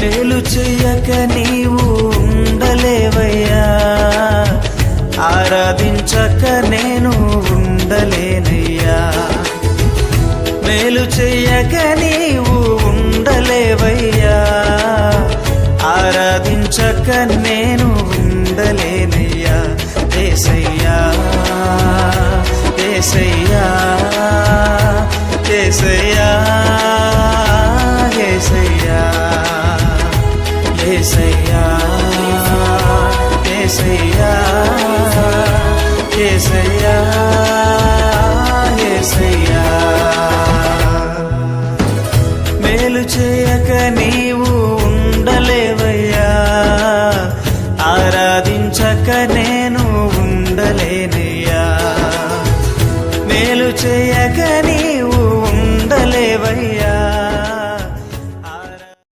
మేలు చెయ్యక నీవు ఉండలేవయ్యా, ఆరాధించక నేను ఉండలేనయ్యా. మేలు చెయ్యక నీవు ఉండలేవయ్యా, ఆరాధించక నేను ఉండలేనయ్యా. యేసయ్యా యేసయ్యా యేసయ్యా యేసయ్యా యేసయ్యా యేసయ్యా యేసయ్యా యేసయ్యా. మేలు చేయక నీవు ఉండలే